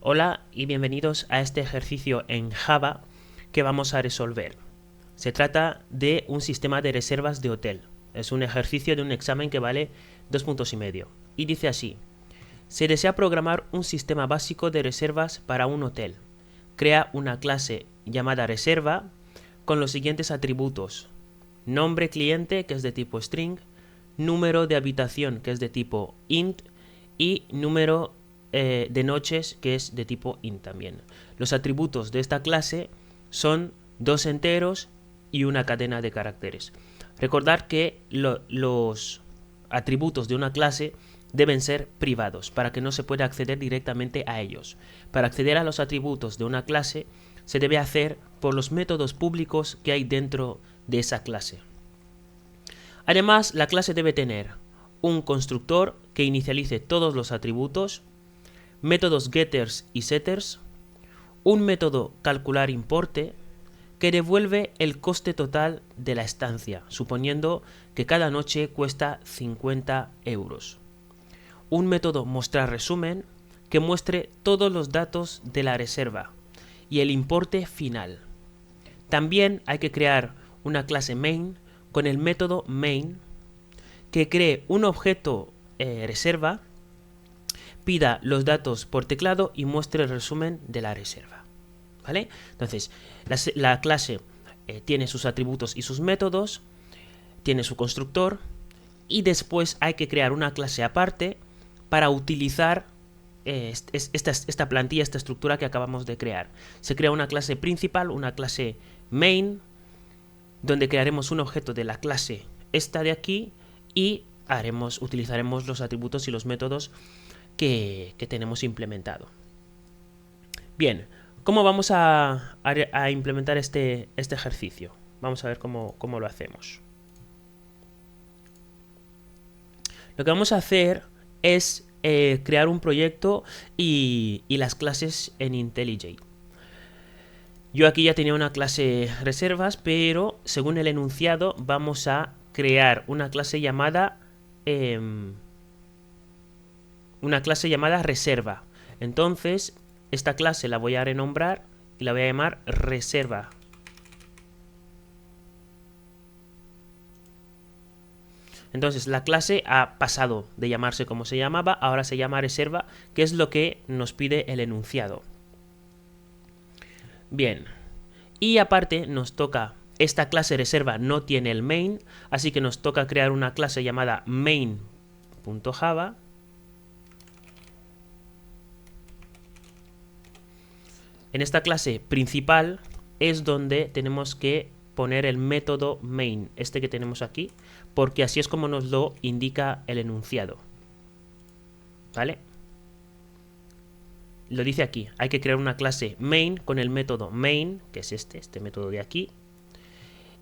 Hola y bienvenidos a este ejercicio en Java que vamos a resolver. Se trata de un sistema de reservas de hotel. Es un ejercicio de un examen que vale 2,5 puntos. Y dice así: se desea programar un sistema básico de reservas para un hotel. Crea una clase llamada reserva con los siguientes atributos: nombre cliente, que es de tipo string, número de habitación, que es de tipo int, y número de noches, que es de tipo int también. Los atributos de esta clase son dos enteros y una cadena de caracteres. Recordad que los atributos de una clase deben ser privados para que no se pueda acceder directamente a ellos. Para acceder a los atributos de una clase se debe hacer por los métodos públicos que hay dentro de esa clase. Además, la clase debe tener un constructor que inicialice todos los atributos, métodos getters y setters, un método calcular importe que devuelve el coste total de la estancia, suponiendo que cada noche cuesta 50 euros. Un método mostrar resumen que muestre todos los datos de la reserva y el importe final. También hay que crear una clase main con el método main que cree un objeto reserva, pida los datos por teclado y muestre el resumen de la reserva. ¿Vale? Entonces, la clase tiene sus atributos y sus métodos, tiene su constructor, y después hay que crear una clase aparte para utilizar esta plantilla, esta estructura que acabamos de crear. Se crea una clase principal, una clase main, donde crearemos un objeto de la clase esta de aquí y utilizaremos los atributos y los métodos que tenemos implementado. Bien, ¿cómo vamos a implementar este ejercicio? Vamos a ver cómo lo hacemos. Lo que vamos a hacer es crear un proyecto y las clases en IntelliJ. Yo aquí ya tenía una clase reservas, pero según el enunciado vamos a crear una clase llamada reserva. Entonces, esta clase la voy a renombrar y la voy a llamar reserva. Entonces, la clase ha pasado de llamarse como se llamaba, ahora se llama reserva, que es lo que nos pide el enunciado. Bien, y aparte nos toca, esta clase reserva no tiene el main, así que nos toca crear una clase llamada main.java. En esta clase principal es donde tenemos que poner el método main, este que tenemos aquí, porque así es como nos lo indica el enunciado. ¿Vale? Lo dice aquí, hay que crear una clase main con el método main, que es este método de aquí,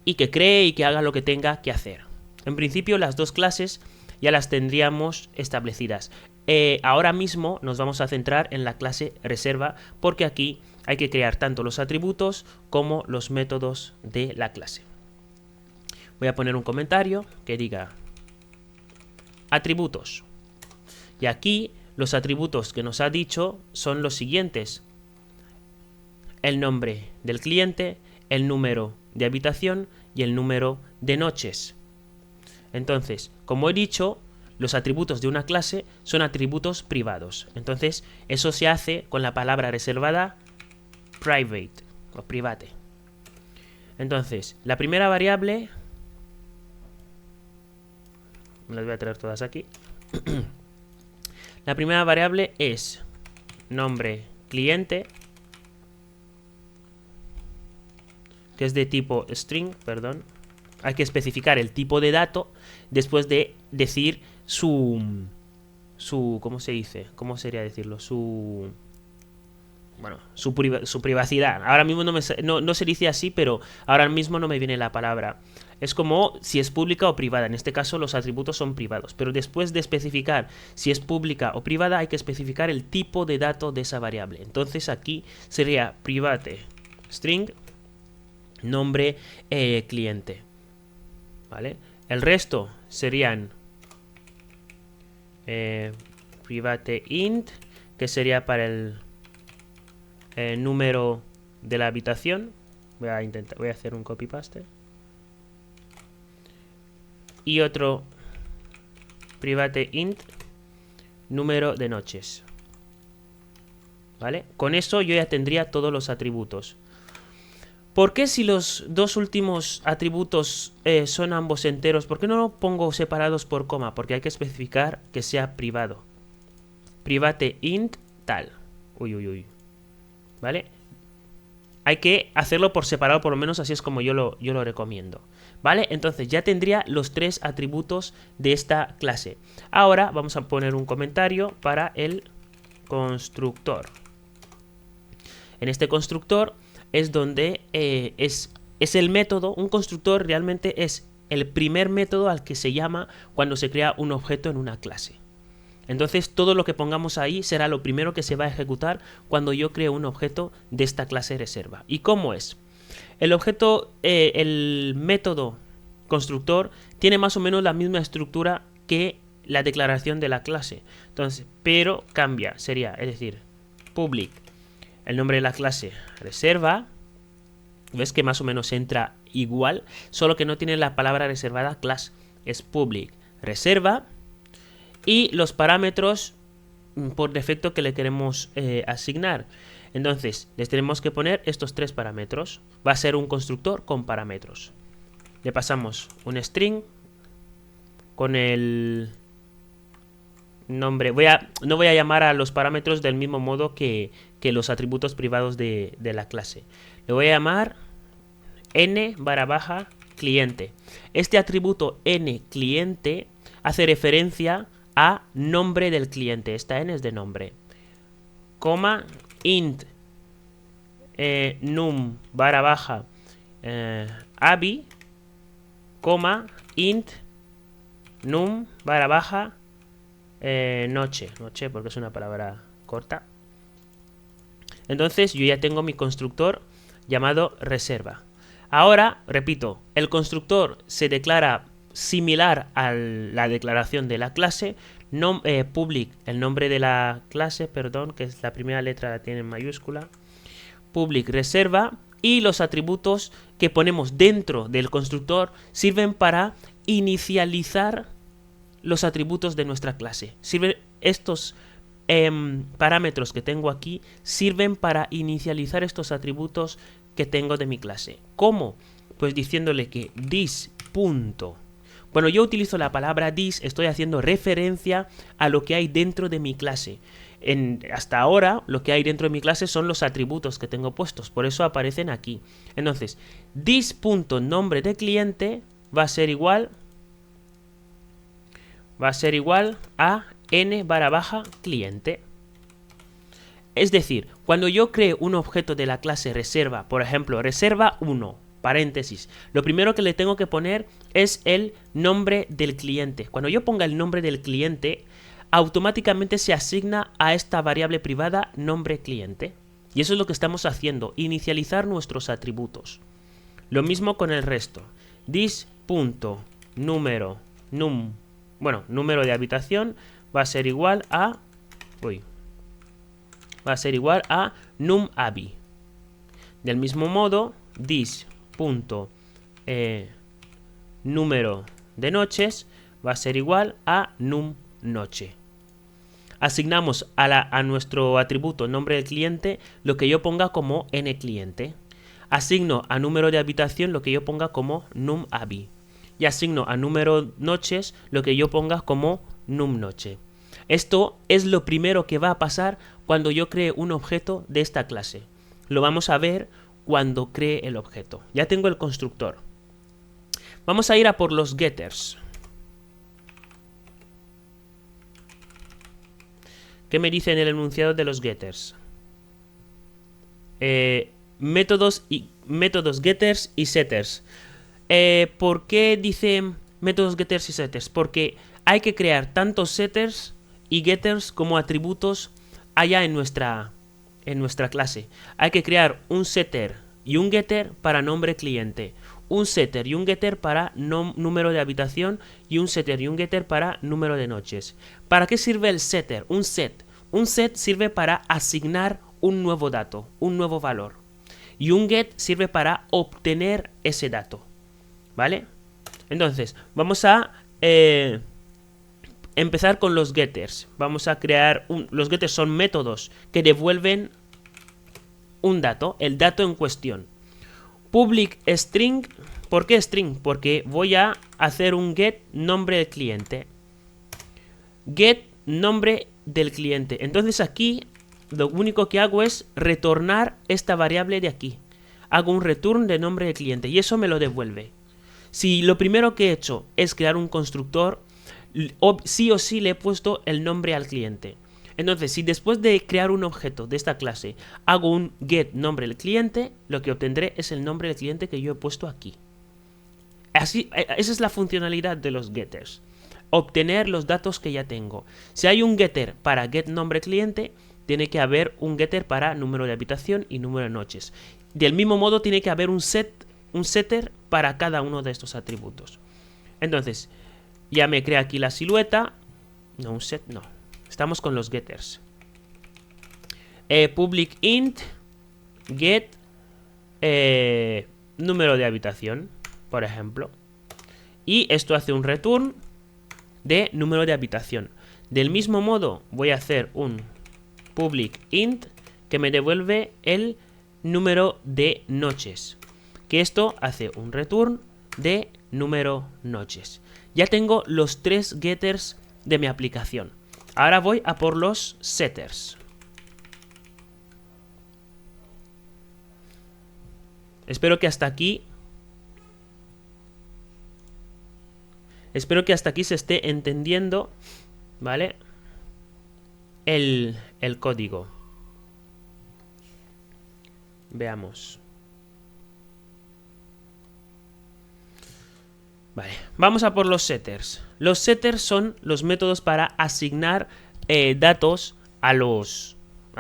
y que cree y que haga lo que tenga que hacer. En principio las dos clases ya las tendríamos establecidas. Ahora mismo nos vamos a centrar en la clase reserva porque aquí hay que crear tanto los atributos como los métodos de la clase. Voy a poner un comentario que diga atributos. Y aquí los atributos que nos ha dicho son los siguientes: el nombre del cliente, el número de habitación y el número de noches. Entonces, como he dicho, los atributos de una clase son atributos privados. Entonces, eso se hace con la palabra reservada private o private. Entonces, la primera variable, me las voy a traer todas aquí. La primera variable es nombre cliente, que es de tipo string, perdón. Hay que especificar el tipo de dato después de decir su ¿cómo se dice? ¿Cómo sería decirlo? Su privacidad. Ahora mismo no se dice así, pero ahora mismo no me viene la palabra. Es como si es pública o privada. En este caso los atributos son privados. Pero después de especificar si es pública o privada, hay que especificar el tipo de dato de esa variable. Entonces aquí sería private string nombre cliente. ¿Vale? El resto serían private int, que sería para el número de la habitación. Voy a hacer un copy paste. Y otro private int número de noches. ¿Vale? Con eso yo ya tendría todos los atributos. ¿Por qué si los dos últimos atributos son ambos enteros? ¿Por qué no lo pongo separados por coma? Porque hay que especificar que sea privado. Private int tal. ¿Vale? Hay que hacerlo por separado, por lo menos así es como yo lo recomiendo. ¿Vale? Entonces ya tendría los 3 atributos de esta clase. Ahora vamos a poner un comentario para el constructor. En este constructor es donde es el método. Un constructor realmente es el primer método al que se llama cuando se crea un objeto en una clase. Entonces todo lo que pongamos ahí será lo primero que se va a ejecutar cuando yo creo un objeto de esta clase reserva. ¿Y cómo es? El objeto, el método constructor tiene más o menos la misma estructura que la declaración de la clase. Entonces, pero cambia, sería, es decir, public, el nombre de la clase reserva. ¿Ves que más o menos entra igual? Solo que no tiene la palabra reservada class. Es public reserva. Y los parámetros por defecto que le queremos asignar. Entonces, les tenemos que poner estos 3 parámetros. Va a ser un constructor con parámetros. Le pasamos un string con el nombre. No voy a llamar a los parámetros del mismo modo que los atributos privados de la clase. Le voy a llamar n_cliente. Este atributo nCliente hace referencia a nombre del cliente. Esta n es de nombre. Coma int num _abi, coma int num noche. Noche porque es una palabra corta. Entonces yo ya tengo mi constructor llamado reserva. Ahora, repito, el constructor se declara similar a la declaración de la clase. Public, el nombre de la clase, perdón, que es la primera letra la tiene en mayúscula. Public reserva, y los atributos que ponemos dentro del constructor sirven para inicializar los atributos de nuestra clase. Estos parámetros que tengo aquí sirven para inicializar estos atributos que tengo de mi clase. ¿Cómo? Pues diciéndole que this. Cuando yo utilizo la palabra this, estoy haciendo referencia a lo que hay dentro de mi clase. Hasta ahora, lo que hay dentro de mi clase son los atributos que tengo puestos, por eso aparecen aquí. Entonces, this.nombre de cliente va a ser igual a n_cliente. Es decir, cuando yo creo un objeto de la clase reserva, por ejemplo, reserva 1, paréntesis, lo primero que le tengo que poner es el nombre del cliente. Cuando yo ponga el nombre del cliente, automáticamente se asigna a esta variable privada nombre cliente. Y eso es lo que estamos haciendo, inicializar nuestros atributos. Lo mismo con el resto. This.número número de habitación va a ser igual a numAbi. Del mismo modo, número de noches va a ser igual a numNoche. Asignamos a nuestro atributo nombre del cliente lo que yo ponga como nCliente. Asigno a número de habitación lo que yo ponga como numAbi. Y asigno a número noches lo que yo ponga como numNoche. Esto es lo primero que va a pasar cuando yo cree un objeto de esta clase. Lo vamos a ver cuando cree el objeto. Ya tengo el constructor. Vamos a ir a por los getters. ¿Qué me dice en el enunciado de los getters? Métodos getters y setters. ¿Por qué dice métodos getters y setters? Porque hay que crear tanto setters y getters como atributos allá en nuestra clase. Hay que crear un setter y un getter para nombre cliente, un setter y un getter para número de habitación y un setter y un getter para número de noches. ¿Para qué sirve el setter? Un set sirve para asignar un nuevo dato, un nuevo valor. Y un get sirve para obtener ese dato, ¿vale? Entonces, vamos a empezar con los getters. Vamos a crear los getters son métodos que devuelven un dato, el dato en cuestión. Public string, ¿por qué string? Porque voy a hacer un get nombre del cliente. Get nombre del cliente. Entonces aquí lo único que hago es retornar esta variable de aquí. Hago un return de nombre del cliente y eso me lo devuelve. Si lo primero que he hecho es crear un constructor, sí o sí le he puesto el nombre al cliente. Entonces, si después de crear un objeto de esta clase hago un get nombre del cliente, lo que obtendré es el nombre del cliente que yo he puesto aquí. Así, esa es la funcionalidad de los getters. Obtener los datos que ya tengo. Si hay un getter para get nombre cliente, tiene que haber un getter para número de habitación y número de noches. Del mismo modo, tiene que haber un setter para cada uno de estos atributos. Entonces, ya me crea aquí la silueta. No, un set, no. Estamos con los getters. Public int get número de habitación, por ejemplo. Y esto hace un return de número de habitación. Del mismo modo, voy a hacer un public int que me devuelve el número de noches. Que esto hace un return de número noches. Ya tengo los tres getters de mi aplicación. Ahora voy a por los setters. Espero que hasta aquí se esté entendiendo, ¿vale? El código. Veamos. Vale, vamos a por los setters. Los setters son los métodos para asignar datos a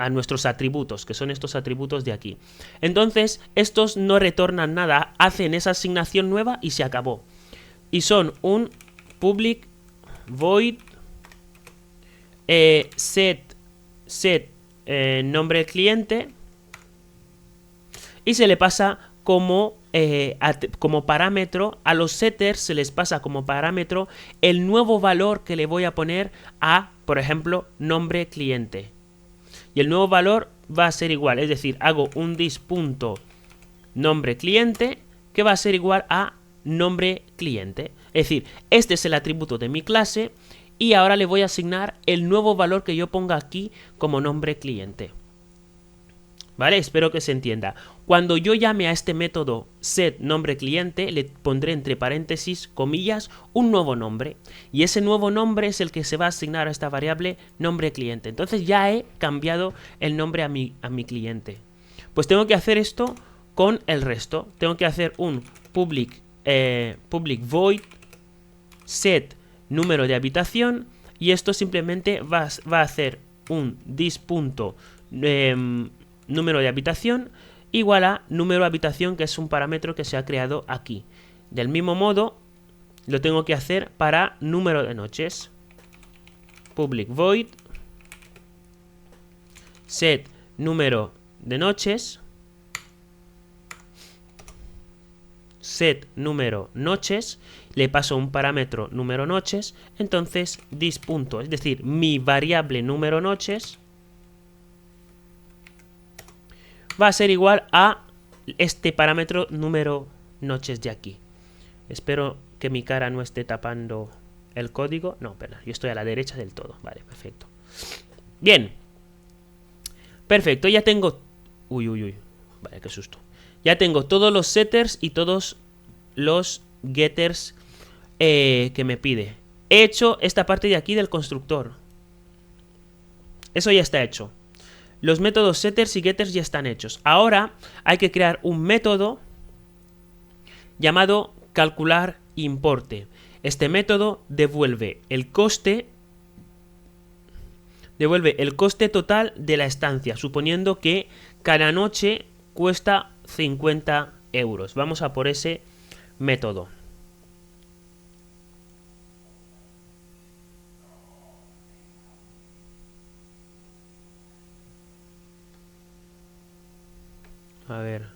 nuestros atributos, que son estos atributos de aquí. Entonces, estos no retornan nada, hacen esa asignación nueva y se acabó. Y son un public void set nombre del cliente y se le pasa como parámetro a los setters, se les pasa como parámetro el nuevo valor que le voy a poner a, por ejemplo, nombre cliente. Y el nuevo valor va a ser igual, es decir, hago un dis.nombre cliente que va a ser igual a nombre cliente. Es decir, este es el atributo de mi clase y ahora le voy a asignar el nuevo valor que yo ponga aquí como nombre cliente. ¿Vale? Espero que se entienda. Cuando yo llame a este método setNombreCliente, le pondré entre paréntesis, comillas, un nuevo nombre. Y ese nuevo nombre es el que se va a asignar a esta variable nombre-cliente. Entonces ya he cambiado el nombre a mi cliente. Pues tengo que hacer esto con el resto. Tengo que hacer un public void set número de habitación. Y esto simplemente va a hacer un dis.número de habitación igual a número de habitación, que es un parámetro que se ha creado aquí. Del mismo modo, lo tengo que hacer para número de noches. Public void set número de noches, set número noches, le paso un parámetro número noches, entonces dis. Es decir, mi variable número noches va a ser igual a este parámetro número noches de aquí. Espero que mi cara no esté tapando el código. No, perdón, yo estoy a la derecha del todo. Vale, perfecto. Bien. Perfecto, ya tengo... Uy. Vale, qué susto. Ya tengo todos los setters y todos los getters que me pide. He hecho esta parte de aquí del constructor. Eso ya está hecho. Los métodos setters y getters ya están hechos. Ahora hay que crear un método llamado calcular importe. Este método devuelve el coste total de la estancia, suponiendo que cada noche cuesta 50 euros. Vamos a por ese método. A ver.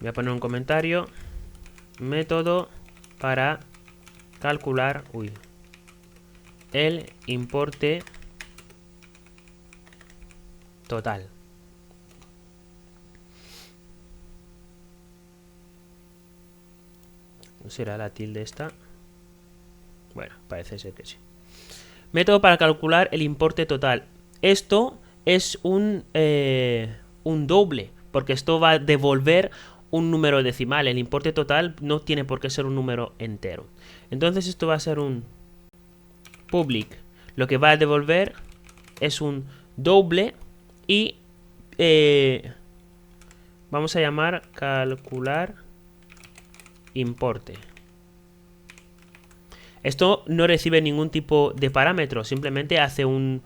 Voy a poner un comentario. Método para calcular el importe total. ¿No será la tilde esta? Bueno, parece ser que sí. Método para calcular el importe total. Esto es un doble, porque esto va a devolver un número decimal. El importe total no tiene por qué ser un número entero. Entonces esto va a ser un public. Lo que va a devolver es un doble y vamos a llamar calcular importe. Esto no recibe ningún tipo de parámetro, simplemente hace un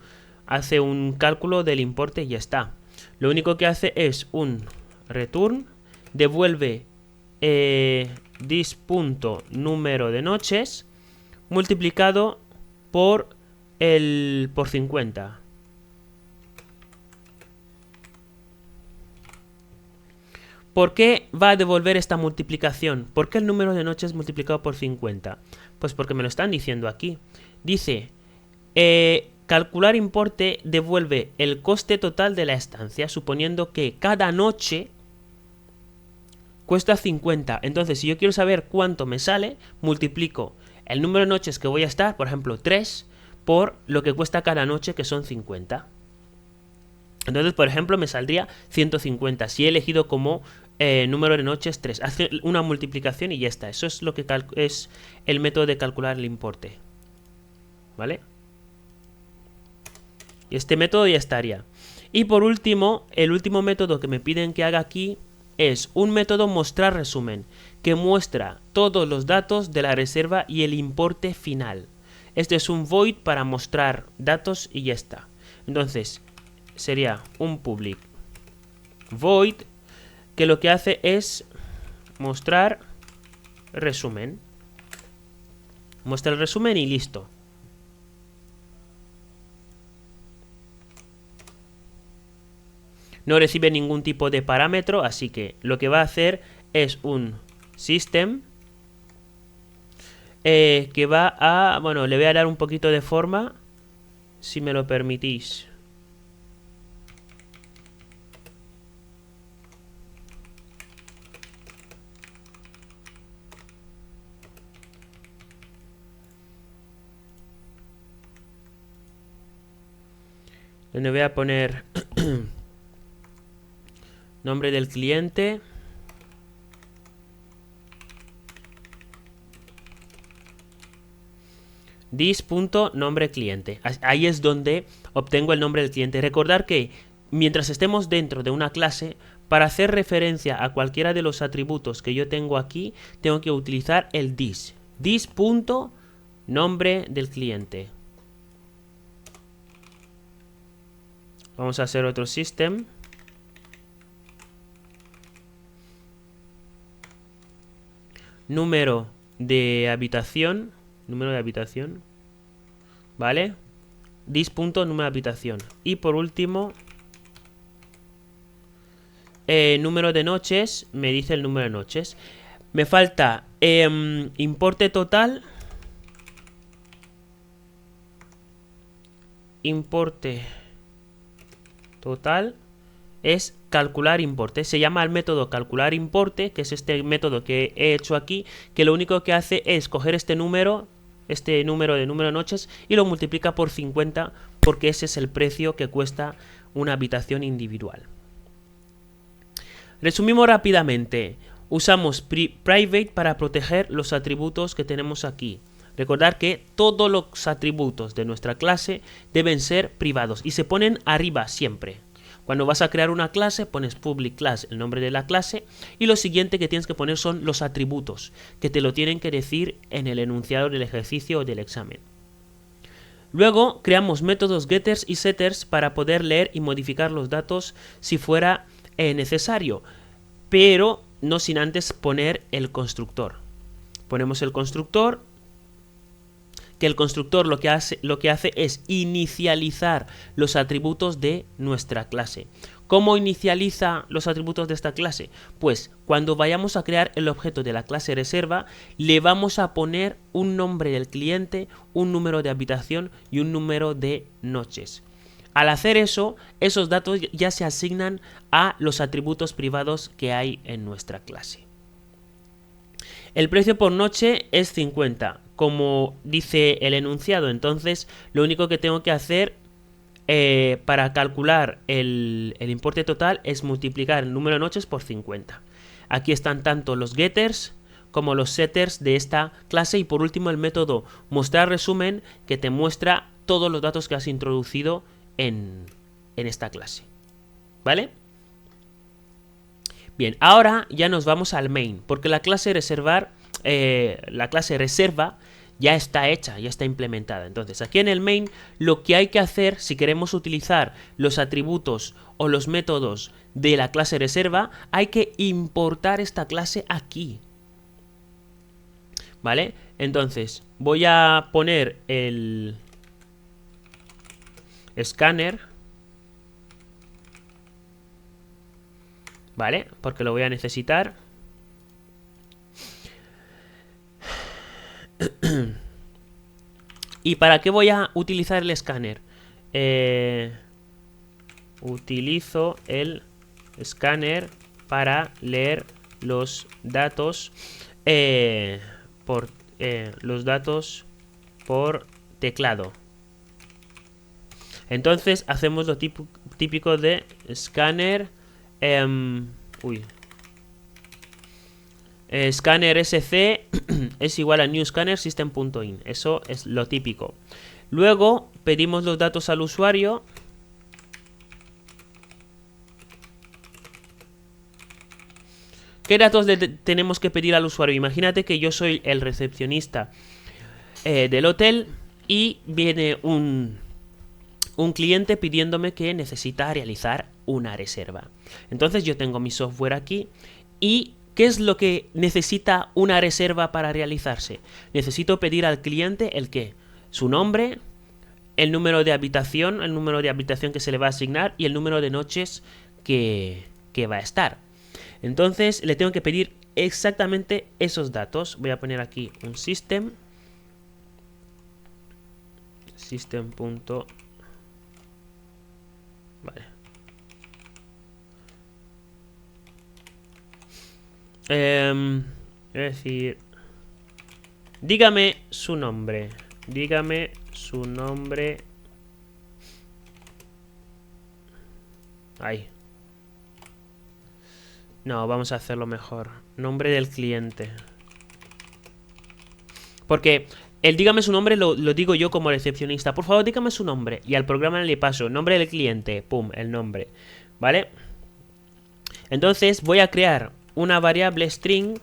cálculo del importe y ya está. Lo único que hace es un return, devuelve this.número de noches multiplicado por 50. ¿Por qué va a devolver esta multiplicación? ¿Por qué el número de noches multiplicado por 50? Pues porque me lo están diciendo aquí. Dice, calcular importe devuelve el coste total de la estancia, suponiendo que cada noche cuesta 50. Entonces, si yo quiero saber cuánto me sale, multiplico el número de noches que voy a estar, por ejemplo, 3, por lo que cuesta cada noche, que son 50. Entonces, por ejemplo, me saldría 150. Si he elegido como número de noches 3. Hace una multiplicación y ya está. Eso es lo que es el método de calcular el importe. ¿Vale? Y este método ya estaría. Y por último, el último método que me piden que haga aquí es un método mostrar resumen, que muestra todos los datos de la reserva y el importe final. Este es un void para mostrar datos y ya está. Entonces, sería un public void que lo que hace es mostrar resumen. Muestra el resumen y listo. No recibe ningún tipo de parámetro, así que lo que va a hacer es un system que va a... Bueno, le voy a dar un poquito de forma, si me lo permitís. Donde voy a poner nombre del cliente. This.nombre cliente. Ahí es donde obtengo el nombre del cliente. Recordar que mientras estemos dentro de una clase, para hacer referencia a cualquiera de los atributos que yo tengo aquí, tengo que utilizar el this. This.nombre del cliente. Vamos a hacer otro system. Número de habitación. ¿Vale? This.número de habitación. Y por último, número de noches. Me dice el número de noches. Me falta importe total. Importe total es calcular importe. Se llama el método calcular importe, que es este método que he hecho aquí, que lo único que hace es coger este número de número de noches y lo multiplica por 50, porque ese es el precio que cuesta una habitación individual. Resumimos rápidamente. Usamos private para proteger los atributos que tenemos aquí. Recordar que todos los atributos de nuestra clase deben ser privados y se ponen arriba siempre. Cuando vas a crear una clase, pones public class, el nombre de la clase, y lo siguiente que tienes que poner son los atributos, que te lo tienen que decir en el enunciado del ejercicio o del examen. Luego creamos métodos getters y setters para poder leer y modificar los datos si fuera necesario, pero no sin antes poner el constructor. Ponemos el constructor, que el constructor lo que hace es inicializar los atributos de nuestra clase. ¿Cómo inicializa los atributos de esta clase? Pues cuando vayamos a crear el objeto de la clase reserva, le vamos a poner un nombre del cliente, un número de habitación y un número de noches. Al hacer eso, esos datos ya se asignan a los atributos privados que hay en nuestra clase. El precio por noche es 50, como dice el enunciado. Entonces, lo único que tengo que hacer para calcular el importe total es multiplicar el número de noches por 50. Aquí están tanto los getters como los setters de esta clase. Y por último, el método mostrar resumen, que te muestra todos los datos que has introducido en esta clase. ¿Vale? Bien, ahora ya nos vamos al main, porque la clase reserva ya está hecha, ya está implementada. Entonces, aquí en el main, lo que hay que hacer si queremos utilizar los atributos o los métodos de la clase reserva, hay que importar esta clase aquí. ¿Vale? Entonces, voy a poner el escáner, ¿vale? Porque lo voy a necesitar. ¿Y para qué voy a utilizar el escáner? Utilizo el escáner para leer los datos por teclado. Entonces hacemos lo típico de escáner. Scanner SC es igual a new scanner system.in. Eso es lo típico. Luego pedimos los datos al usuario. ¿Qué datos tenemos que pedir al usuario? Imagínate que yo soy el recepcionista del hotel y viene un cliente pidiéndome que necesita realizar una reserva. Entonces yo tengo mi software aquí y ¿qué es lo que necesita una reserva para realizarse? Necesito pedir al cliente el qué, su nombre, el número de habitación que se le va a asignar y el número de noches que va a estar. Entonces le tengo que pedir exactamente esos datos. Voy a poner aquí un system. Vale. Es decir, dígame su nombre. Dígame su nombre. Ahí. No, vamos a hacerlo mejor. Nombre del cliente. Porque el dígame su nombre lo digo yo como recepcionista. Por favor, dígame su nombre. Y al programa le paso nombre del cliente. Pum, el nombre. ¿Vale? Entonces voy a crear una variable string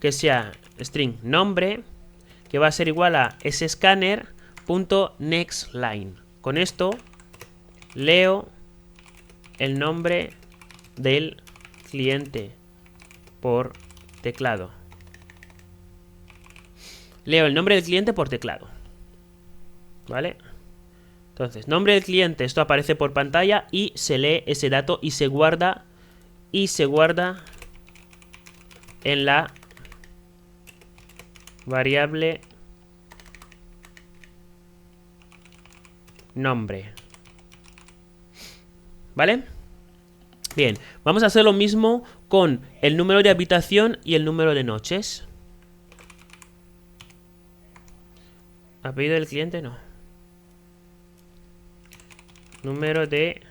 que sea string nombre, que va a ser igual a sscanner.nextLine. Con esto leo el nombre del cliente por teclado. Leo el nombre del cliente por teclado. ¿Vale? Entonces, nombre del cliente, esto aparece por pantalla y se lee ese dato y se guarda en la variable nombre. ¿Vale? Bien, vamos a hacer lo mismo con el número de habitación y el número de noches. Apellido del cliente, no. Número de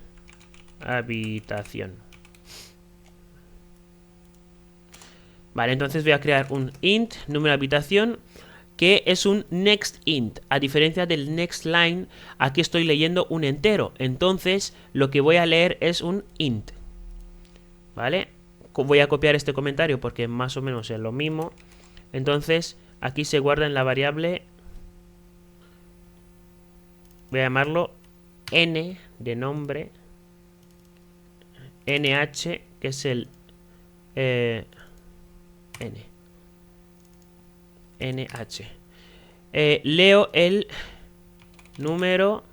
habitación. Vale, entonces voy a crear un int, número de habitación, que es un next int. A diferencia del next line, aquí estoy leyendo un entero. Entonces, lo que voy a leer es un int. ¿Vale? Voy a copiar este comentario porque más o menos es lo mismo. Entonces, aquí se guarda en la variable. Voy a llamarlo n de nombre. nh, que es el nh. leo el número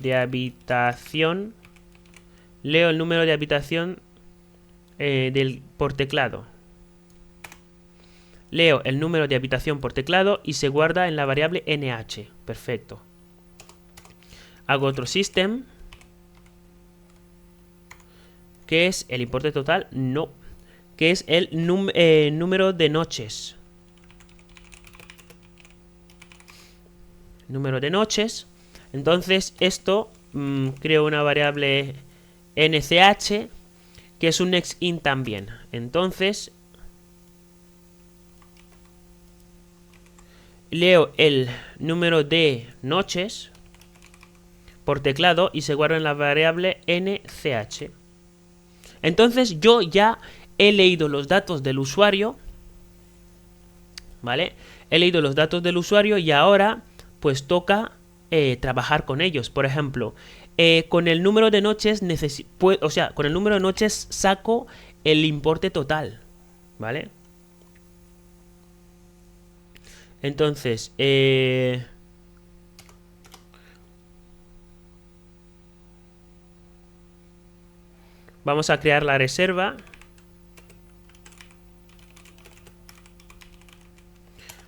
de habitación. Leo el número de habitación por teclado. Leo el número de habitación por teclado y se guarda en la variable nh. Perfecto. Hago otro system. ¿Qué es el importe total? No. ¿Qué es el número de noches? Número de noches. Entonces esto creo una variable nch que es un nextInt también. Entonces leo el número de noches por teclado y se guarda en la variable nch. Entonces yo ya he leído los datos del usuario, ¿vale? He leído los datos del usuario y ahora pues toca trabajar con ellos. Por ejemplo, con el número de noches con el número de noches saco el importe total, ¿vale? Entonces, vamos a crear la reserva.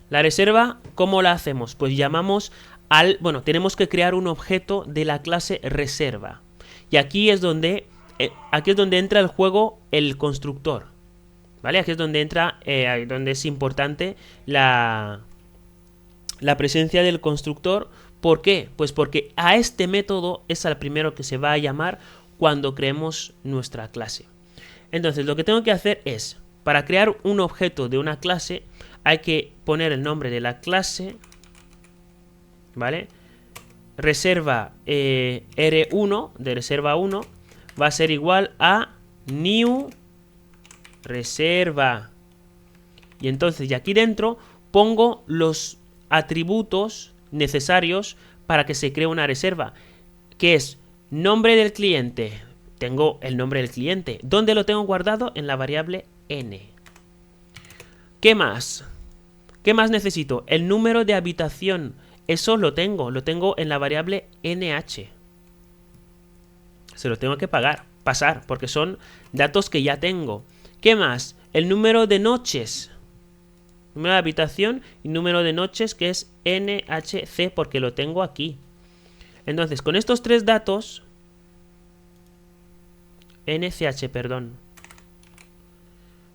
La reserva, ¿cómo la hacemos? Pues llamamos bueno, tenemos que crear un objeto de la clase reserva. Y aquí es donde entra el juego el constructor, ¿vale? Aquí es donde entra, donde es importante la presencia del constructor. ¿Por qué? Pues porque a este método es al primero que se va a llamar cuando creemos nuestra clase. Entonces, lo que tengo que hacer es, para crear un objeto de una clase, hay que poner el nombre de la clase, ¿vale? Reserva R1 de reserva 1 va a ser igual a new reserva. Y entonces, y aquí dentro pongo los atributos necesarios para que se cree una reserva, que es nombre del cliente. Tengo el nombre del cliente. ¿Dónde lo tengo guardado? En la variable n. ¿Qué más? ¿Qué más necesito? El número de habitación. Eso lo tengo en la variable nh. Se lo tengo que pasar, porque son datos que ya tengo. ¿Qué más? El número de noches. Número de habitación y número de noches, que es nhc, porque lo tengo aquí. Entonces, con estos tres datos, nch, perdón.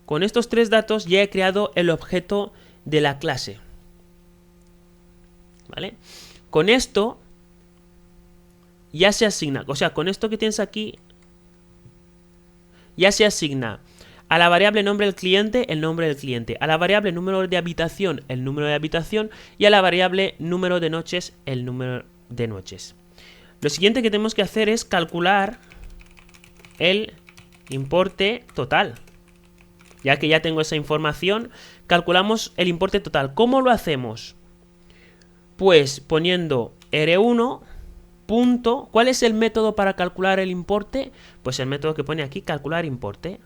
Con estos tres datos ya he creado el objeto de la clase, ¿vale? Con esto ya se asigna, o sea, con esto que tienes aquí ya se asigna a la variable nombre del cliente el nombre del cliente, a la variable número de habitación el número de habitación y a la variable número de noches el número de noches. Lo siguiente que tenemos que hacer es calcular el importe total. Ya que ya tengo esa información, calculamos el importe total. ¿Cómo lo hacemos? Pues poniendo R1 punto. ¿Cuál es el método para calcular el importe? Pues el método que pone aquí, calcular importe.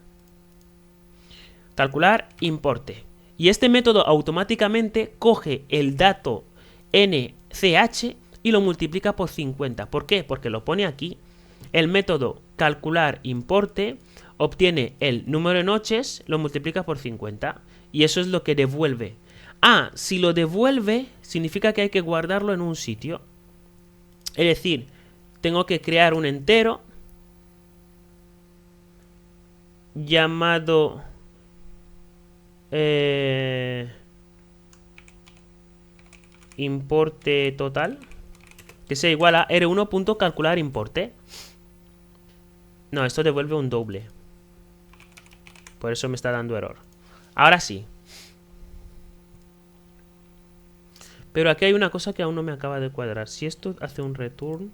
Calcular importe. Y este método automáticamente coge el dato nch y lo multiplica por 50. ¿Por qué? Porque lo pone aquí. El método calcular importe obtiene el número de noches, lo multiplica por 50. Y eso es lo que devuelve. Ah, si lo devuelve, significa que hay que guardarlo en un sitio. Es decir, tengo que crear un entero llamado importe total, que sea igual a r1.calcular importe. No, esto devuelve un doble. Por eso me está dando error. Ahora sí. Pero aquí hay una cosa que aún no me acaba de cuadrar. Si esto hace un return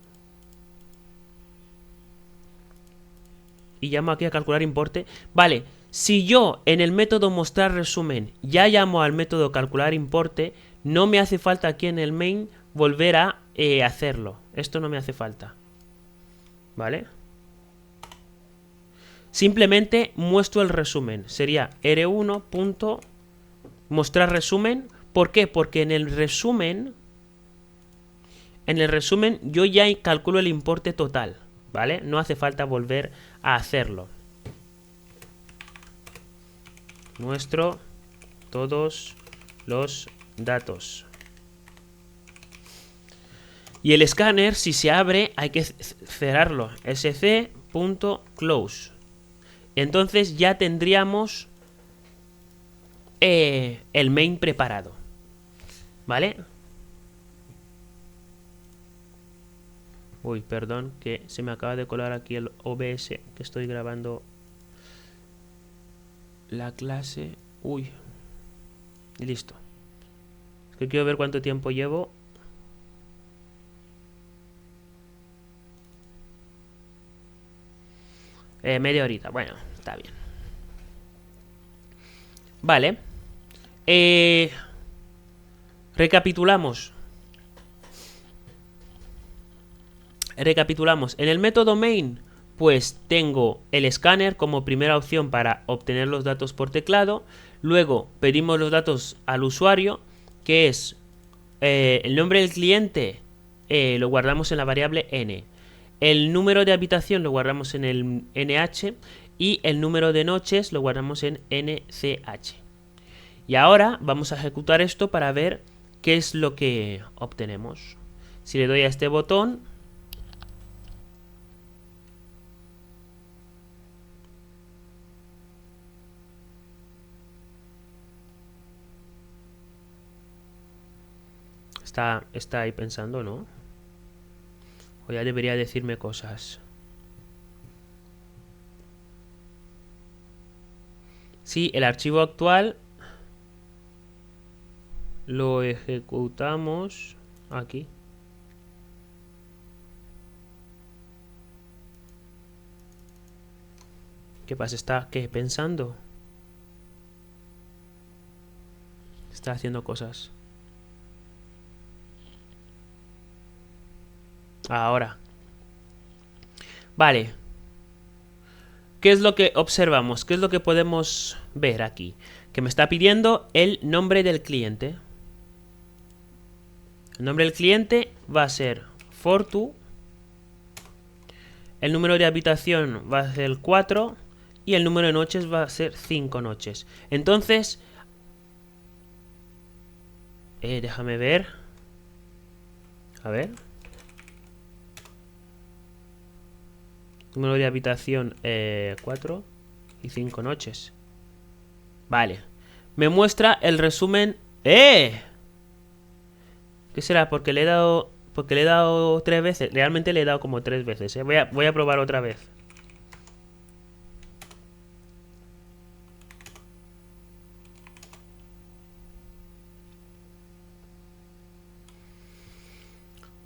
y llamo aquí a calcular importe. Vale, si yo en el método mostrar resumen ya llamo al método calcular importe, no me hace falta aquí en el main volver a hacerlo. Esto no me hace falta. ¿Vale? Simplemente muestro el resumen. Sería r1.mostrar resumen ¿Por qué? Porque en el resumen yo ya calculo el importe total, ¿vale? No hace falta volver a hacerlo. Muestro todos los datos. Y el escáner, si se abre, hay que cerrarlo. sc.close. Entonces ya tendríamos el main preparado, ¿vale? Uy, perdón, que se me acaba de colar aquí el OBS, que estoy grabando la clase. Uy, y listo. Es que quiero ver cuánto tiempo llevo. Media horita, bueno, está bien. Vale. Recapitulamos. En el método main, pues tengo el escáner como primera opción para obtener los datos por teclado. Luego pedimos los datos al usuario, que es el nombre del cliente, lo guardamos en la variable n. El número de habitación lo guardamos en el nh y el número de noches lo guardamos en nch. Y ahora vamos a ejecutar esto para ver qué es lo que obtenemos. Si le doy a este botón, está ahí pensando, ¿no? O ya debería decirme cosas. Sí, el archivo actual lo ejecutamos aquí. ¿Qué pasa? ¿Está qué? ¿Pensando? Está haciendo cosas. Ahora. Vale. ¿Qué es lo que observamos? ¿Qué es lo que podemos ver aquí? Que me está pidiendo el nombre del cliente. El nombre del cliente va a ser Fortu. El número de habitación va a ser 4. Y el número de noches va a ser 5 noches. Entonces, déjame ver. A ver. Número de habitación 4 y 5 noches. Vale. Me muestra el resumen. ¿Qué será? Porque le he dado 3 veces. Realmente le he dado como 3 veces. Voy a probar otra vez.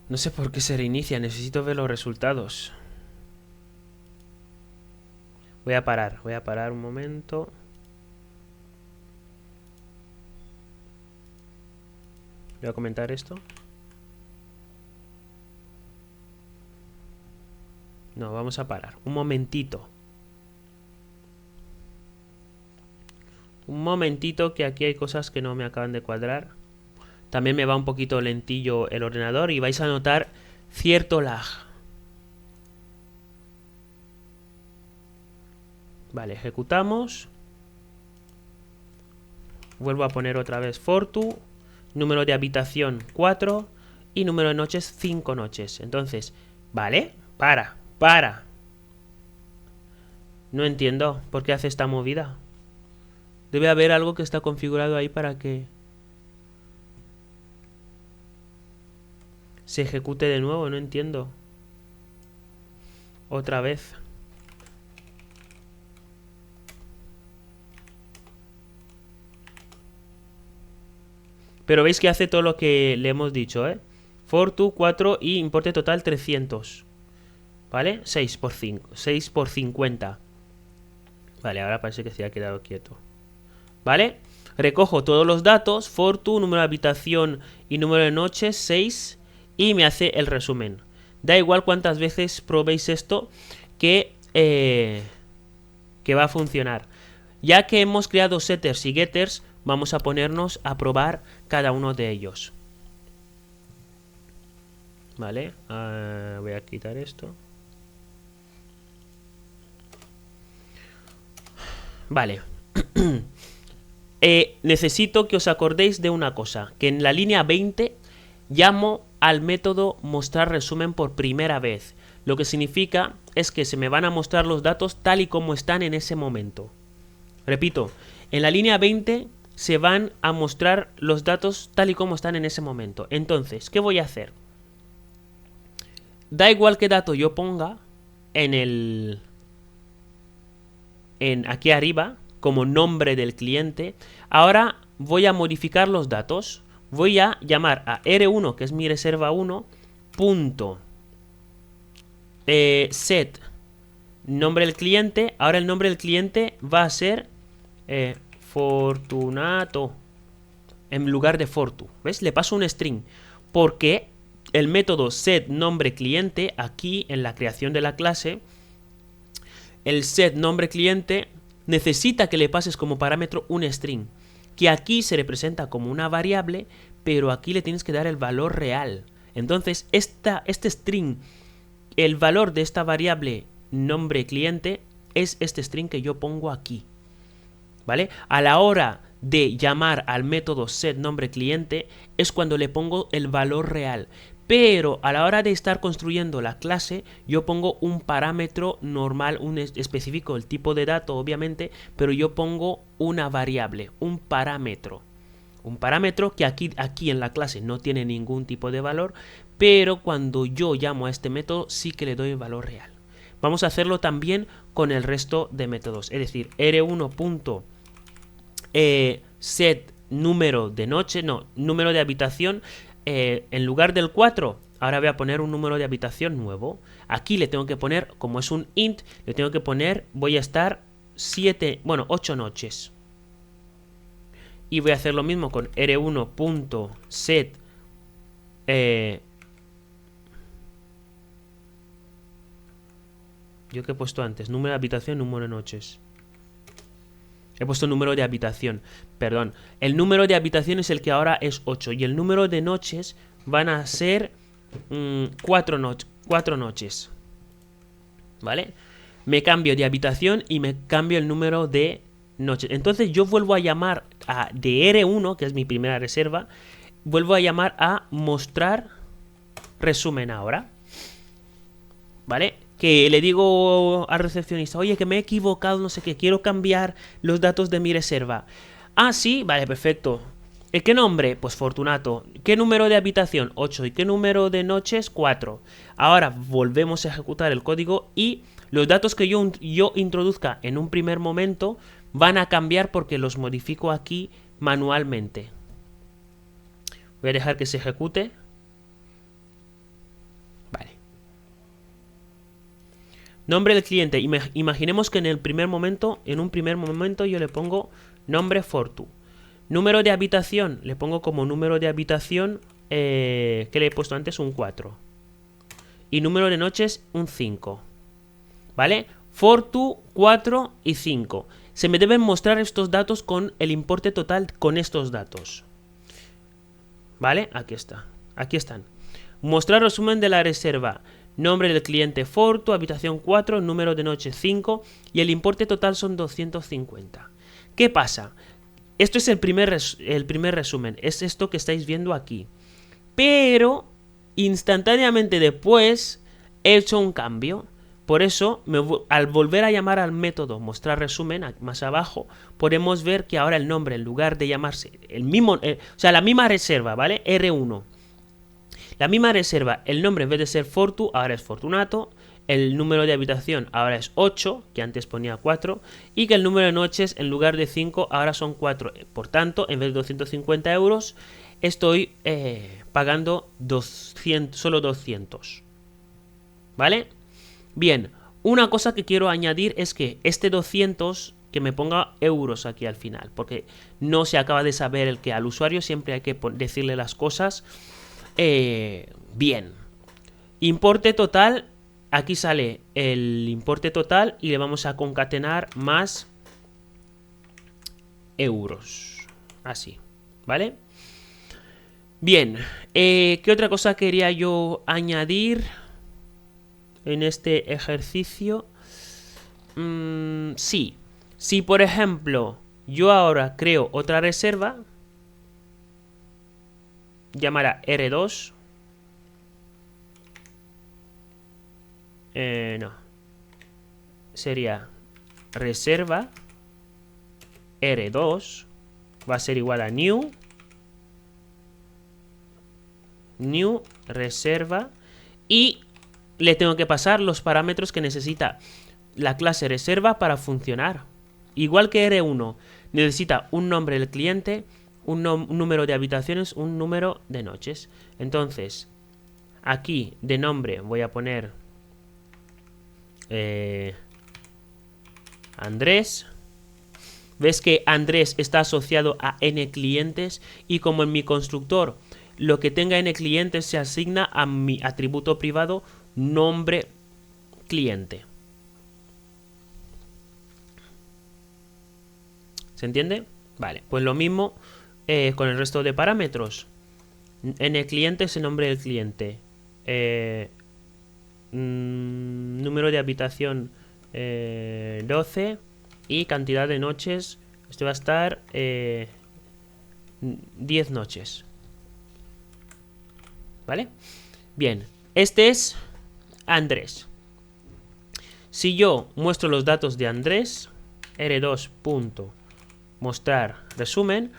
No sé por qué se reinicia. Necesito ver los resultados. Voy a parar un momento. Voy a comentar esto. No, vamos a parar. Un momentito. Un momentito, que aquí hay cosas que no me acaban de cuadrar. También me va un poquito lentillo el ordenador y vais a notar cierto lag. Vale, ejecutamos. Vuelvo a poner otra vez Fortu. Número de habitación 4. Y número de noches 5 noches. Entonces, vale, para. No entiendo por qué hace esta movida. Debe haber algo que está configurado ahí para que se ejecute de nuevo. No entiendo. Otra vez. Pero veis que hace todo lo que le hemos dicho, ¿eh? Fortu 4 y importe total 300. ¿Vale? 6 por 5. 6 por 50. Vale, ahora parece que se ha quedado quieto. ¿Vale? Recojo todos los datos. Fortu, número de habitación y número de noches, 6. Y me hace el resumen. Da igual cuántas veces probéis esto, que va a funcionar. Ya que hemos creado setters y getters, vamos a ponernos a probar cada uno de ellos. Vale, voy a quitar esto. Vale. Necesito que os acordéis de una cosa, que en la línea 20 llamo al método mostrar resumen por primera vez. Lo que significa es que se me van a mostrar los datos tal y como están en ese momento. Repito, en la línea 20 se van a mostrar los datos tal y como están en ese momento. Entonces, ¿qué voy a hacer? Da igual qué dato yo ponga aquí arriba como nombre del cliente. Ahora voy a modificar los datos. Voy a llamar a R1, que es mi reserva 1, punto set nombre del cliente. Ahora el nombre del cliente va a ser Fortunato en lugar de Fortu. ¿Ves? Le paso un string porque el método set nombre cliente aquí en la creación de la clase, el set nombre cliente necesita que le pases como parámetro un string, que aquí se representa como una variable, pero aquí le tienes que dar el valor real. Entonces, este string, el valor de esta variable nombre cliente, es este string que yo pongo aquí. ¿Vale? A la hora de llamar al método set nombre cliente es cuando le pongo el valor real. Pero a la hora de estar construyendo la clase, yo pongo un parámetro normal, un específico, el tipo de dato, obviamente, pero yo pongo una variable, un parámetro. Un parámetro que aquí en la clase no tiene ningún tipo de valor, pero cuando yo llamo a este método sí que le doy el valor real. Vamos a hacerlo también con el resto de métodos, es decir, r1. Set número de noche, no, número de habitación. En lugar del 4, ahora voy a poner un número de habitación nuevo. Aquí le tengo que poner, como es un int, le tengo que poner, voy a estar 8 noches. Y voy a hacer lo mismo con r1.set ¿yo qué he puesto antes? Número de habitación, número de noches. He puesto número de habitación, perdón. El número de habitación es el que ahora es 8 y el número de noches van a ser 4 noches. ¿Vale? Me cambio de habitación y me cambio el número de noches. Entonces yo vuelvo a llamar de R1, que es mi primera reserva, vuelvo a llamar a mostrar resumen ahora. ¿Vale? Que le digo al recepcionista, oye, que me he equivocado, no sé qué, quiero cambiar los datos de mi reserva. Ah, sí, vale, perfecto. ¿Qué nombre? Pues Fortunato. ¿Qué número de habitación? 8. ¿Y qué número de noches? 4. Ahora volvemos a ejecutar el código y los datos que yo introduzca en un primer momento van a cambiar porque los modifico aquí manualmente. Voy a dejar que se ejecute. Vale. Nombre del cliente. Imaginemos que en un primer momento yo le pongo nombre Fortu. Número de habitación. Le pongo como número de habitación que le he puesto antes un 4. Y número de noches un 5. ¿Vale? Fortu 4 y 5. Se me deben mostrar estos datos con el importe total con estos datos. ¿Vale? Aquí está. Aquí están. Mostrar resumen de la reserva. Nombre del cliente Fortu, habitación 4, número de noche 5 y el importe total son 250. ¿Qué pasa? Esto es el primer resumen, es esto que estáis viendo aquí. Pero instantáneamente después he hecho un cambio. Por eso, al volver a llamar al método mostrar resumen, más abajo, podemos ver que ahora el nombre, en lugar de llamarse el mismo, la misma reserva, ¿vale? R1. La misma reserva, el nombre en vez de ser Fortu, ahora es Fortunato. El número de habitación ahora es 8, que antes ponía 4. Y que el número de noches, en lugar de 5, ahora son 4. Por tanto, en vez de 250 euros, estoy pagando solo 200. ¿Vale? Bien, una cosa que quiero añadir es que este 200... que me ponga euros aquí al final, porque no se acaba de saber el que al usuario siempre hay que decirle las cosas bien. Importe total, aquí sale el importe total y le vamos a concatenar más euros. Así, ¿vale? Bien, ¿qué otra cosa quería yo añadir en este ejercicio? Sí, si por ejemplo yo ahora creo otra reserva, llamará R2. No. Sería reserva R2 va a ser igual a new reserva y le tengo que pasar los parámetros que necesita la clase reserva para funcionar. Igual que R1 necesita un nombre del cliente, un número de habitaciones, un número de noches. Entonces, aquí de nombre voy a poner Andrés. ¿Ves que Andrés está asociado a n clientes? Y como en mi constructor lo que tenga n clientes se asigna a mi atributo privado nombre cliente. ¿Se entiende? Vale, pues lo mismo con el resto de parámetros. N cliente es el nombre del cliente. Número de habitación 12 y cantidad de noches. Esto va a estar 10 noches. ¿Vale? Bien, este es Andrés. Si yo muestro los datos de Andrés, R2.mostrar resumen,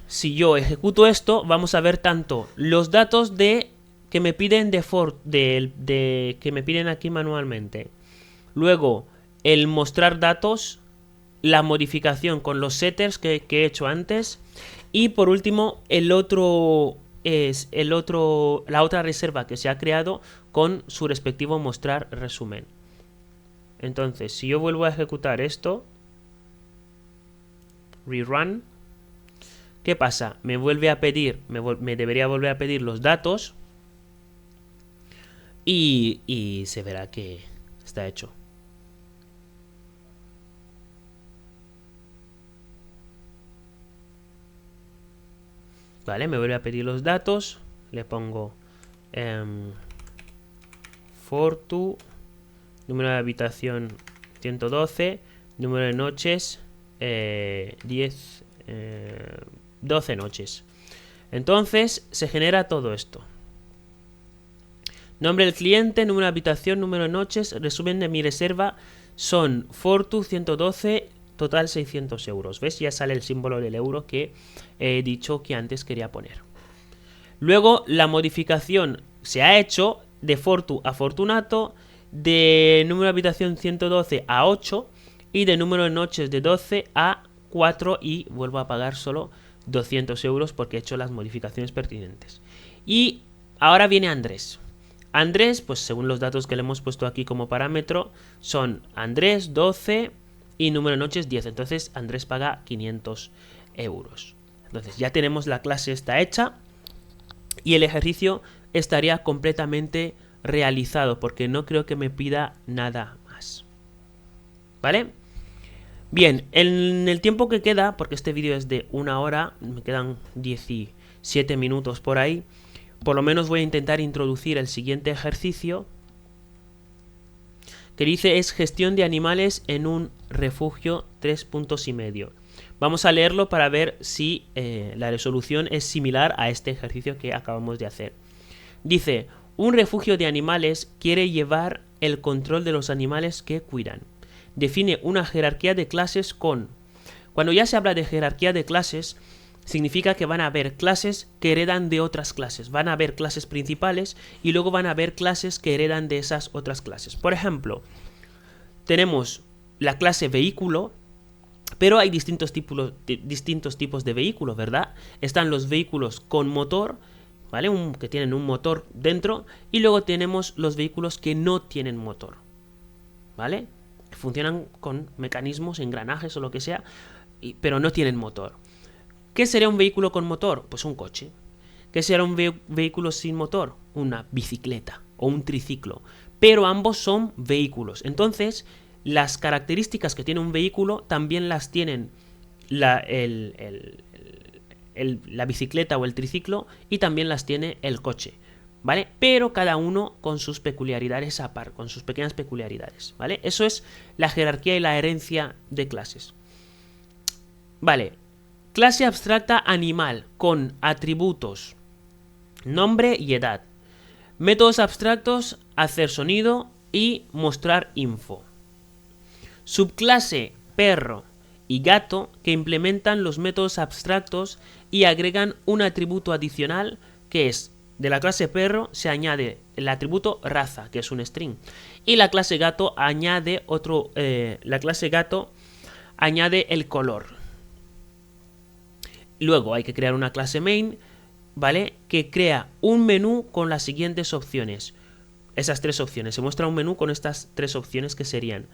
si yo ejecuto esto, vamos a ver tanto los datos que me piden que me piden aquí manualmente. Luego, el mostrar datos, la modificación con los setters que he hecho antes. Y por último, la otra reserva que se ha creado con su respectivo mostrar resumen. Entonces, si yo vuelvo a ejecutar esto, rerun, ¿qué pasa? Me vuelve a pedir, me debería volver a pedir los datos y se verá que está hecho. Vale, me vuelve a pedir los datos, le pongo Fortu, número de habitación 112, número de noches 12 noches. Entonces se genera todo esto. Nombre del cliente, número de habitación, número de noches, resumen de mi reserva son Fortu 112, total 600 euros. ¿Ves? Ya sale el símbolo del euro que he dicho que antes quería poner. Luego la modificación se ha hecho de Fortu a Fortunato, de número de habitación 112 a 8 y de número de noches de 12 a 4 y vuelvo a pagar solo 200 euros porque he hecho las modificaciones pertinentes. Y ahora viene Andrés. Andrés, pues según los datos que le hemos puesto aquí como parámetro, son Andrés 12 y número de noches 10. Entonces Andrés paga 500 euros. Entonces ya tenemos la clase esta hecha y el ejercicio estaría completamente realizado porque no creo que me pida nada más. ¿Vale? Bien, en el tiempo que queda, porque este vídeo es de 1 hora, me quedan 17 minutos por ahí, por lo menos voy a intentar introducir el siguiente ejercicio que dice es gestión de animales en un refugio 3,5 puntos. Vamos a leerlo para ver si la resolución es similar a este ejercicio que acabamos de hacer. Dice, un refugio de animales quiere llevar el control de los animales que cuidan. Define una jerarquía de clases con... Cuando ya se habla de jerarquía de clases, significa que van a haber clases que heredan de otras clases. Van a haber clases principales y luego van a haber clases que heredan de esas otras clases. Por ejemplo, tenemos la clase vehículo, pero hay distintos tipos de vehículos, ¿verdad? Están los vehículos con motor, ¿vale? Que tienen un motor dentro, y luego tenemos los vehículos que no tienen motor, ¿vale? Que funcionan con mecanismos, engranajes o lo que sea, pero no tienen motor. ¿Qué sería un vehículo con motor? Pues un coche. ¿Qué sería un vehículo sin motor? Una bicicleta o un triciclo. Pero ambos son vehículos. Entonces, las características que tiene un vehículo también las tienen la bicicleta o el triciclo y también las tiene el coche, ¿vale? Pero cada uno con sus peculiaridades aparte, con sus pequeñas peculiaridades, ¿vale? Eso es la jerarquía y la herencia de clases. Vale, clase abstracta animal con atributos, nombre y edad. Métodos abstractos, hacer sonido y mostrar info. Subclase perro y gato que implementan los métodos abstractos y agregan un atributo adicional que es, de la clase perro se añade el atributo raza, que es un string, y la clase gato añade añade el color. Luego hay que crear una clase main, ¿vale? Que crea un menú con las siguientes opciones. Esas tres opciones. Se muestra un menú con estas tres opciones que serían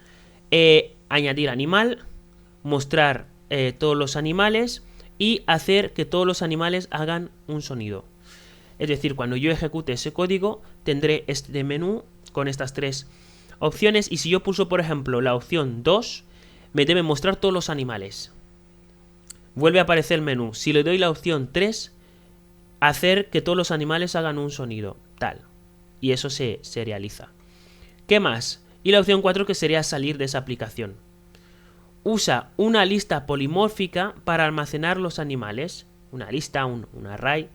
añadir animal, mostrar todos los animales y hacer que todos los animales hagan un sonido. Es decir, cuando yo ejecute ese código tendré este menú con estas tres opciones y si yo pulso por ejemplo la opción 2 me debe mostrar todos los animales. Vuelve a aparecer el menú. Si le doy la opción 3, hacer que todos los animales hagan un sonido, tal. Y eso se realiza. ¿Qué más? Y la opción 4 que sería salir de esa aplicación. Usa una lista polimórfica para almacenar los animales. Una lista, un array.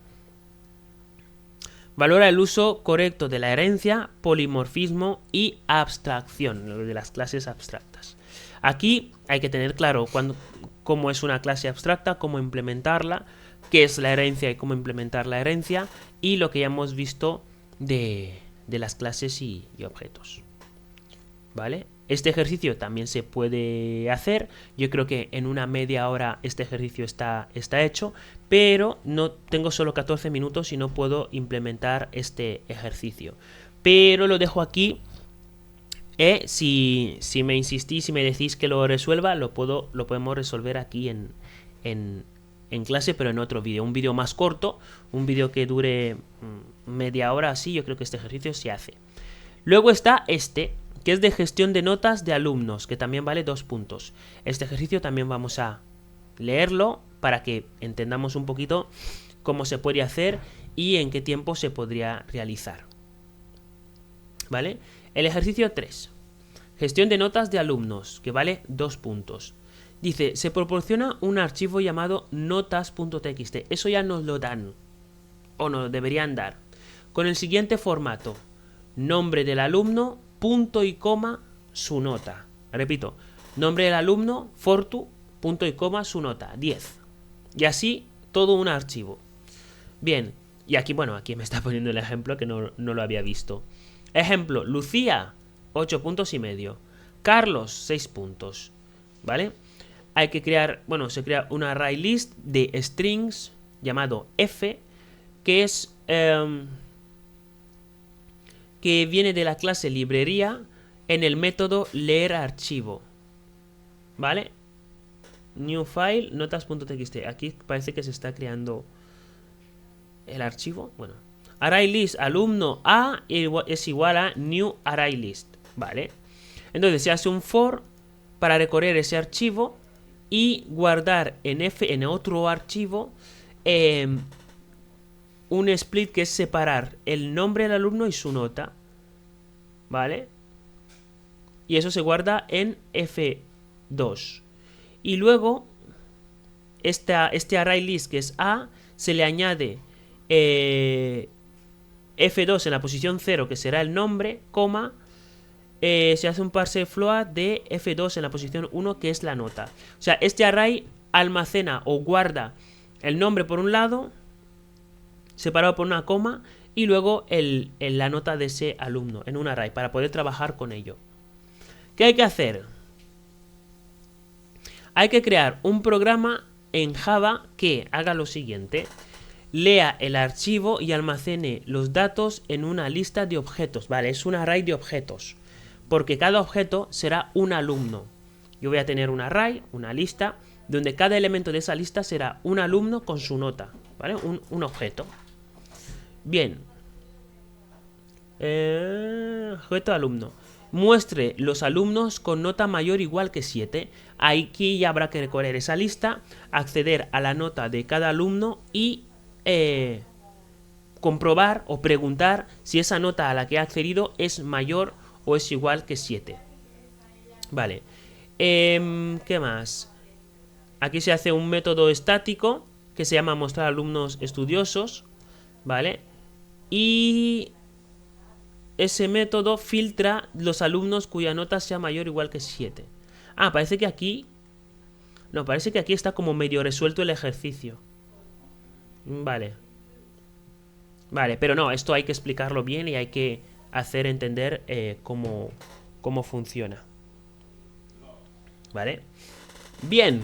Valora el uso correcto de la herencia, polimorfismo y abstracción, lo de las clases abstractas. Aquí hay que tener claro cómo es una clase abstracta, cómo implementarla, qué es la herencia y cómo implementar la herencia, y lo que ya hemos visto de las clases y objetos. ¿Vale? Este ejercicio también se puede hacer. Yo creo que en una media hora este ejercicio está hecho, pero no tengo solo 14 minutos y no puedo implementar este ejercicio. Pero lo dejo aquí. Si me insistís, si me decís que lo resuelva, lo podemos resolver aquí en clase, pero en otro vídeo. Un vídeo más corto, un vídeo que dure media hora así. Yo creo que este ejercicio se hace. Luego está que es de gestión de notas de alumnos, que también vale 2 puntos. Este ejercicio también vamos a leerlo para que entendamos un poquito cómo se puede hacer y en qué tiempo se podría realizar. ¿Vale? El ejercicio 3. Gestión de notas de alumnos, que vale 2 puntos. Dice, se proporciona un archivo llamado notas.txt. Eso ya nos lo dan, o nos deberían dar, con el siguiente formato. Nombre del alumno, punto y coma, su nota. Repito, nombre del alumno, Fortu, punto y coma, su nota, 10. Y así todo un archivo. Bien, y aquí, bueno, aquí me está poniendo el ejemplo que no lo había visto. Ejemplo, Lucía, 8 puntos y medio. Carlos, 6 puntos. ¿Vale? Hay que crear, bueno, se crea un array list de strings llamado F, que es... que viene de la clase librería en el método leer archivo. ¿Vale? New file, notas.txt. Aquí parece que se está creando el archivo. Bueno, array list alumno A es igual a new array list. ¿Vale? Entonces se hace un for para recorrer ese archivo y guardar en otro archivo un split que es separar el nombre del alumno y su nota, ¿vale? Y eso se guarda en F2. Y luego, este array list que es A, se le añade F2 en la posición 0, que será el nombre, coma, se hace un parse float de F2 en la posición 1, que es la nota. O sea, este array almacena o guarda el nombre por un lado, separado por una coma, y luego la nota de ese alumno en un array para poder trabajar con ello. ¿Qué hay que hacer? Hay que crear un programa en Java que haga lo siguiente: lea el archivo y almacene los datos en una lista de objetos. Vale, es un array de objetos, porque cada objeto será un alumno. Yo voy a tener un array, una lista, donde cada elemento de esa lista será un alumno con su nota, ¿vale? Un objeto. Bien. Objeto alumno. muestre los alumnos con nota mayor o igual que 7. Aquí ya habrá que recorrer esa lista, acceder a la nota de cada alumno y comprobar o preguntar si esa nota a la que ha accedido es mayor o es igual que 7. Vale. ¿Qué más? Aquí se hace un método estático que se llama mostrar alumnos estudiosos, ¿vale? Y ese método filtra los alumnos cuya nota sea mayor o igual que 7. Ah, parece que aquí... No, parece que aquí está como medio resuelto el ejercicio. Vale. Vale, pero no, esto hay que explicarlo bien y hay que hacer entender cómo funciona. ¿Vale? Bien.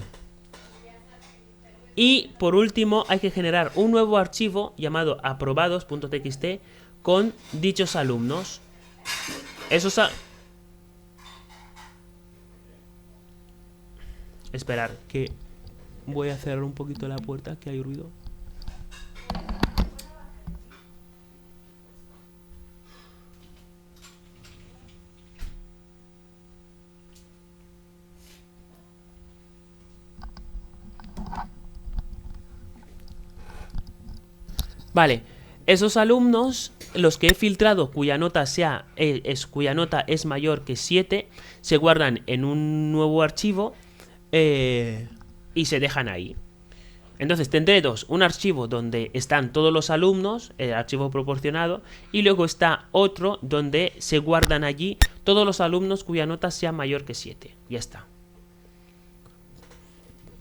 Y por último hay que generar un nuevo archivo llamado aprobados.txt con dichos alumnos. Esperar, que voy a cerrar un poquito la puerta, que hay ruido. Vale, esos alumnos, los que he filtrado cuya nota es mayor que 7, se guardan en un nuevo archivo y se dejan ahí. Entonces tendré un archivo donde están todos los alumnos, el archivo proporcionado, y luego está otro donde se guardan allí todos los alumnos cuya nota sea mayor que 7. Ya está.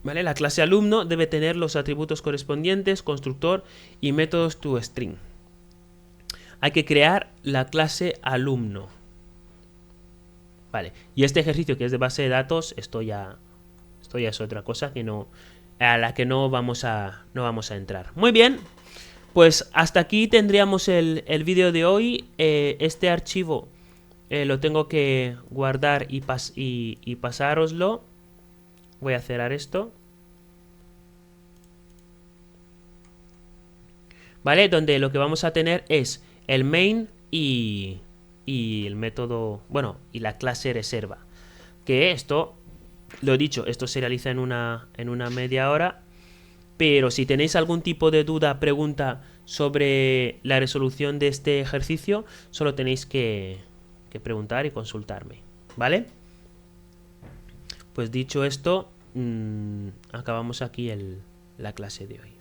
¿Vale? La clase alumno debe tener los atributos correspondientes, constructor y métodos toString. Hay que crear la clase alumno. Vale. Y este ejercicio que es de base de datos, esto ya es otra cosa que a la que no vamos a entrar. Muy bien. Pues hasta aquí tendríamos el vídeo de hoy. Este archivo lo tengo que guardar y pasároslo. Voy a cerrar esto. ¿Vale? Donde lo que vamos a tener es el main y el método, bueno, y la clase reserva. Que esto, lo he dicho, esto se realiza en una media hora. Pero si tenéis algún tipo de duda, pregunta sobre la resolución de este ejercicio, solo tenéis que preguntar y consultarme. ¿Vale? Pues dicho esto, acabamos aquí la clase de hoy.